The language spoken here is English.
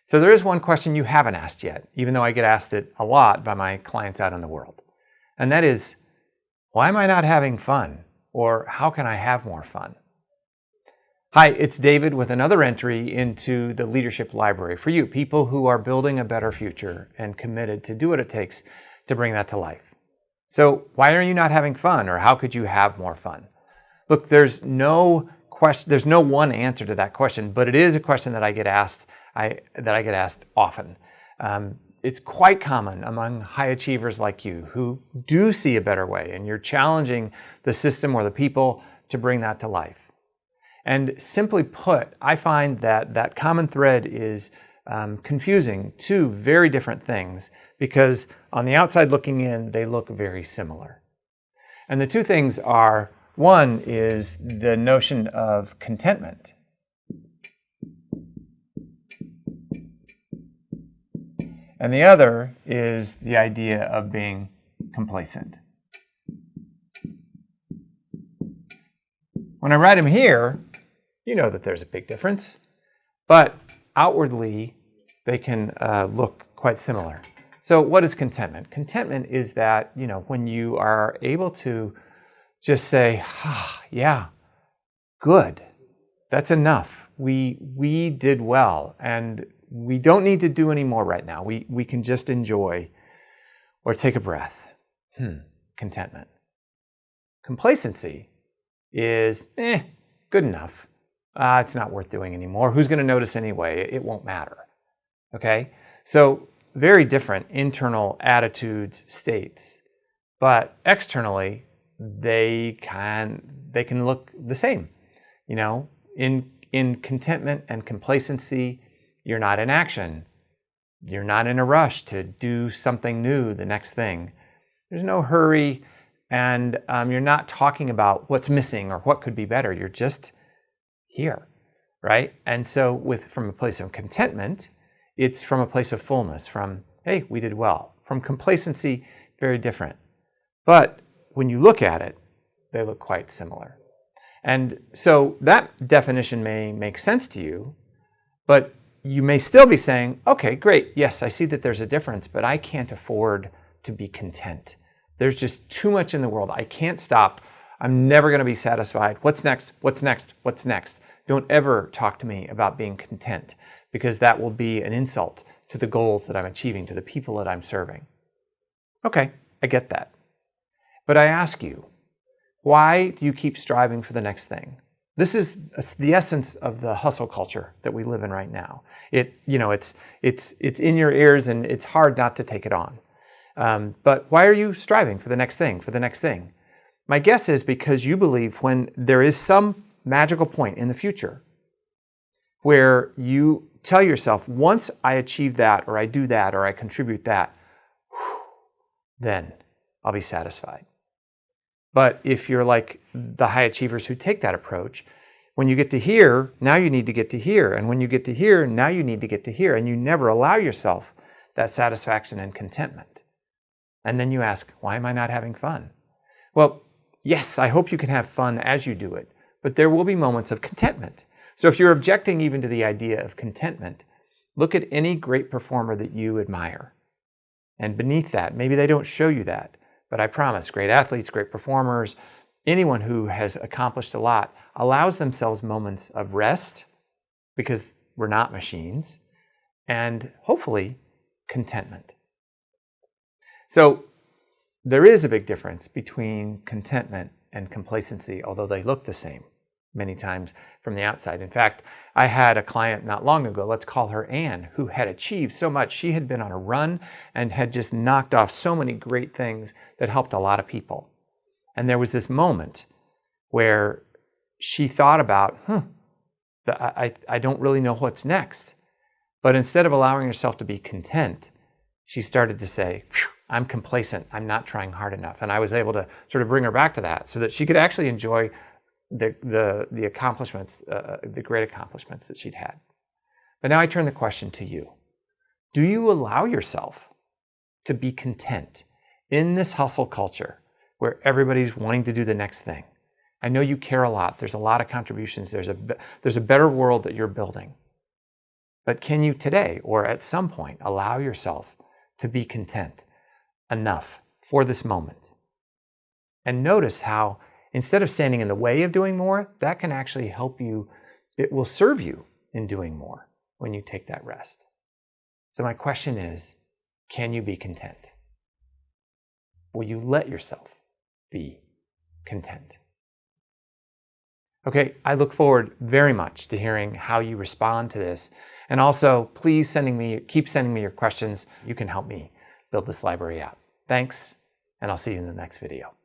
So there is one question you haven't asked yet, even though I get asked it a lot by my clients out in the world. And that is, why am I not having fun? Or how can I have more fun? Hi, it's David with another entry into the leadership library for you, people who are building a better future and committed to do what it takes to bring that to life. So why are you not having fun, or how could you have more fun? Look, there's no one answer to that question, but it is a question that I get asked often. It's quite common among high achievers like you who do see a better way, and you're challenging the system or the people to bring that to life. And simply put, I find that common thread is confusing two very different things, because on the outside looking in, they look very similar. And the two things are, one is the notion of contentment. And the other is the idea of being complacent. When I write them here, you know that there's a big difference, but outwardly they can look quite similar. So what is contentment? Contentment is that, when you are able to just say, yeah, good, that's enough. We did well, and we don't need to do any more right now. We can just enjoy or take a breath. Contentment. Complacency is, good enough. It's not worth doing anymore. Who's going to notice anyway? It won't matter. Okay? So very different internal attitudes, states, but externally they can look the same. In contentment and complacency, you're not in action. You're not in a rush to do something new, the next thing. There's no hurry, and you're not talking about what's missing or what could be better. You're just here, right? And so from a place of contentment, it's from a place of fullness, from, hey, we did well. From complacency, very different. But when you look at it, they look quite similar. And so that definition may make sense to you, but you may still be saying, okay, great, yes, I see that there's a difference, but I can't afford to be content. There's just too much in the world. I can't stop. I'm never going to be satisfied. What's next? What's next? What's next? Don't ever talk to me about being content, because that will be an insult to the goals that I'm achieving, to the people that I'm serving. Okay, I get that. But I ask you, why do you keep striving for the next thing? This is the essence of the hustle culture that we live in right now. It's in your ears, and it's hard not to take it on. But why are you striving for the next thing, My guess is because you believe when there is some magical point in the future where you tell yourself, once I achieve that, or I do that, or I contribute that, then I'll be satisfied. But if you're like the high achievers who take that approach, when you get to here, now you need to get to here. And when you get to here, now you need to get to here. And you never allow yourself that satisfaction and contentment. And then you ask, why am I not having fun? Well, yes, I hope you can have fun as you do it, but there will be moments of contentment. So if you're objecting even to the idea of contentment, look at any great performer that you admire. And beneath that, maybe they don't show you that, but I promise, great athletes, great performers, anyone who has accomplished a lot allows themselves moments of rest, because we're not machines, and hopefully contentment. So there is a big difference between contentment and complacency, although they look the same many times from the outside. In fact, I had a client not long ago, let's call her Anne, who had achieved so much. She had been on a run and had just knocked off so many great things that helped a lot of people. And there was this moment where she thought about, I don't really know what's next. But instead of allowing herself to be content, she started to say, I'm complacent. I'm not trying hard enough. And I was able to sort of bring her back to that so that she could actually enjoy the accomplishments, the great accomplishments that she'd had. But now I turn the question to you. Do you allow yourself to be content in this hustle culture where everybody's wanting to do the next thing? I know you care a lot. There's a lot of contributions. There's a better world that you're building. But can you today or at some point allow yourself to be content enough for this moment? And notice how instead of standing in the way of doing more, that can actually help you. It will serve you in doing more when you take that rest. So my question is, can you be content? Will you let yourself be content? Okay, I look forward very much to hearing how you respond to this. And also, please keep sending me your questions. You can help me build this library out. Thanks, and I'll see you in the next video.